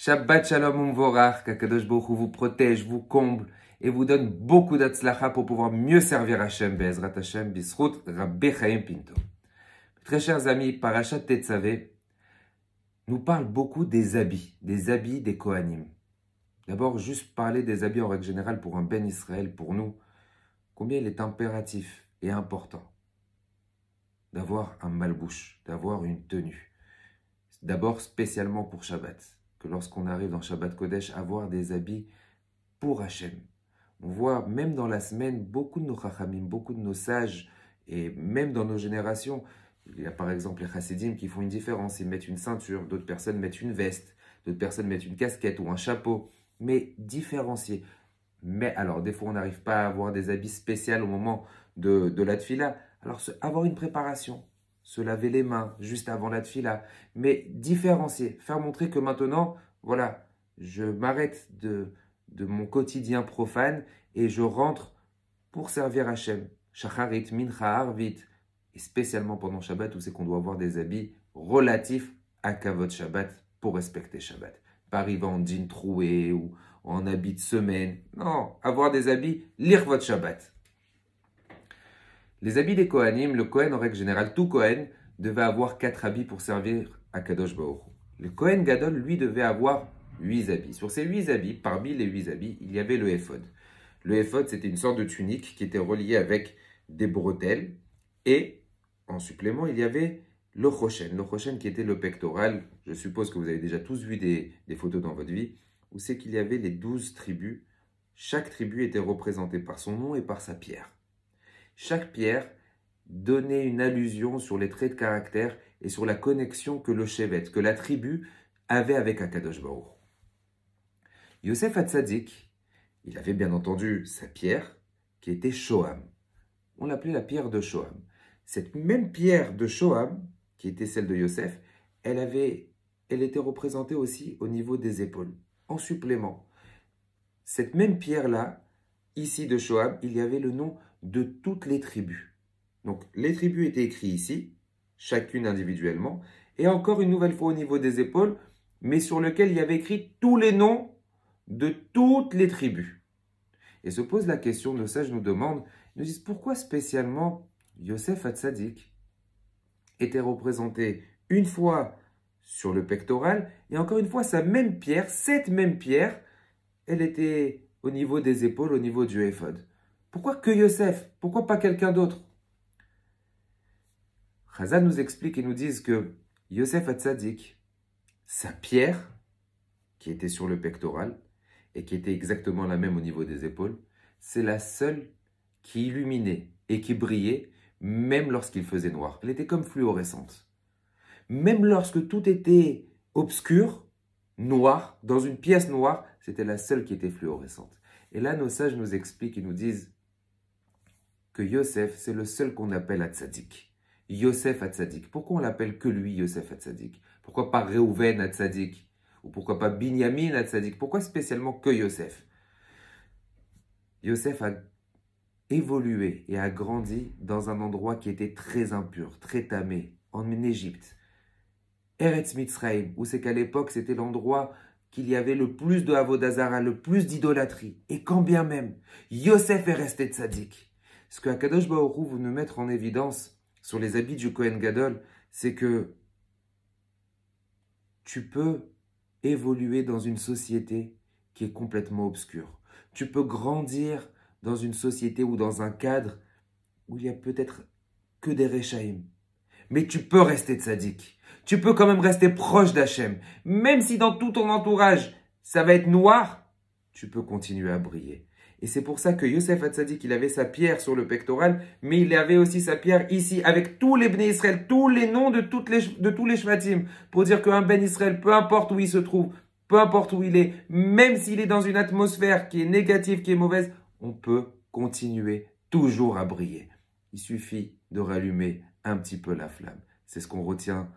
Shabbat Shalom Umvorach, qu'Akadosh Baruch Hu vous protège, vous comble et vous donne beaucoup d'atzlacha pour pouvoir mieux servir Hashem, Be'ezrat Hashem, Bisrout Rabbi Chaim Pinto. Très chers amis, Parashat Tetzavé nous parle beaucoup des habits des Kohanim. D'abord, juste parler des habits en règle générale pour un Ben Israël, pour nous, combien il est impératif et important d'avoir un malbouche, d'avoir une tenue. D'abord, spécialement pour Shabbat, que lorsqu'on arrive dans Shabbat Kodesh, avoir des habits pour Hachem. On voit même dans la semaine beaucoup de nos chachamim, beaucoup de nos sages, et même dans nos générations, il y a par exemple les chassidim qui font une différence. Ils mettent une ceinture, d'autres personnes mettent une veste, d'autres personnes mettent une casquette ou un chapeau, mais différenciés. Mais alors, des fois, on n'arrive pas à avoir des habits spéciaux au moment de la tfila. Alors, avoir une préparation, se laver les mains juste avant la tfila, mais différencier, faire montrer que maintenant, voilà, je m'arrête de mon quotidien profane et je rentre pour servir Hachem. Shacharit, Mincha, Arvit, et spécialement pendant Shabbat où c'est qu'on doit avoir des habits relatifs à Kavod Shabbat pour respecter Shabbat. Pas arriver en jean troué ou en habit de semaine. Non, avoir des habits, lire votre Shabbat. Les habits des Kohanim, le Kohen en règle générale, tout Kohen devait avoir 4 habits pour servir à Kadosh Baruch Hu. Le Kohen Gadol, lui, devait avoir 8 habits. Sur ces 8 habits, parmi les 8 habits, il y avait le éphod. Le éphod, c'était une sorte de tunique qui était reliée avec des bretelles. Et en supplément, il y avait le choshen. Le choshen qui était le pectoral. Je suppose que vous avez déjà tous vu des photos dans votre vie, où c'est qu'il y avait les 12 tribus. Chaque tribu était représentée par son nom et par sa pierre. Chaque pierre donnait une allusion sur les traits de caractère et sur la connexion que le shevet, que la tribu avait avec Akadosh Baruch. Yosef Hatzadik, il avait bien entendu sa pierre qui était Shoham. On l'appelait la pierre de Shoham. Cette même pierre de Shoham, qui était celle de Yosef, elle était représentée aussi au niveau des épaules, en supplément. Cette même pierre-là, ici de Shoham, il y avait le nom de toutes les tribus. Donc, les tribus étaient écrites ici, chacune individuellement, et encore une nouvelle fois au niveau des épaules, mais sur lequel il y avait écrit tous les noms de toutes les tribus. Et se pose la question, nos sages nous demandent, ils nous disent pourquoi spécialement Yosef Hatzadik était représenté une fois sur le pectoral, et encore une fois, cette même pierre, elle était au niveau des épaules, au niveau du éphod. Pourquoi que Yosef? Pourquoi pas quelqu'un d'autre? Chazal nous explique et nous disent que Yosef Hatzadik, sa pierre, qui était sur le pectoral, et qui était exactement la même au niveau des épaules, c'est la seule qui illuminait et qui brillait, même lorsqu'il faisait noir. Elle était comme fluorescente. Même lorsque tout était obscur, noir, dans une pièce noire, c'était la seule qui était fluorescente. Et là, nos sages nous expliquent et nous disent que Yosef, c'est le seul qu'on appelle Hatzadik. Yosef Hatzadik. Pourquoi on l'appelle que lui, Yosef Hatzadik? Pourquoi pas Reuven Hatzadik? Ou pourquoi pas Binyamin Hatzadik? Pourquoi spécialement que Yosef? Yosef a évolué et a grandi dans un endroit qui était très impur, très tamé, en Égypte. Eretz Mitzrayim, où c'est qu'à l'époque, c'était l'endroit qu'il y avait le plus de Avodazara, le plus d'idolâtrie. Et quand bien même, Yosef est resté tzaddik. Ce que Akadosh Baruch Hu veut nous mettre en évidence sur les habits du Kohen Gadol, c'est que tu peux évoluer dans une société qui est complètement obscure. Tu peux grandir dans une société ou dans un cadre où il y a peut-être que des Rechaïm. Mais tu peux rester tzaddik. Tu peux quand même rester proche d'Hachem. Même si dans tout ton entourage, ça va être noir, tu peux continuer à briller. Et c'est pour ça que Yosef Hatzadik, il avait sa pierre sur le pectoral, mais il avait aussi sa pierre ici, avec tous les Bnei Israël, tous les noms de tous les Shvatim, pour dire qu'un Ben Israël, peu importe où il se trouve, peu importe où il est, même s'il est dans une atmosphère qui est négative, qui est mauvaise, on peut continuer toujours à briller. Il suffit de rallumer un petit peu la flamme. C'est ce qu'on retient,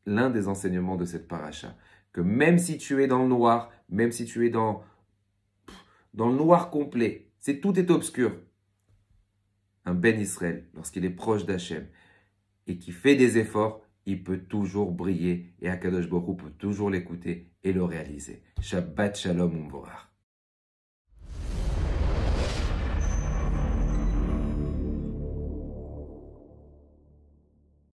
l'un des enseignements de cette paracha. Que même si tu es dans le noir, même si tu es dans le noir complet, tout est obscur. Un Ben Israël, lorsqu'il est proche d'Hachem et qui fait des efforts, il peut toujours briller et Akadosh Baruch Hu peut toujours l'écouter et le réaliser. Shabbat Shalom Umvorach.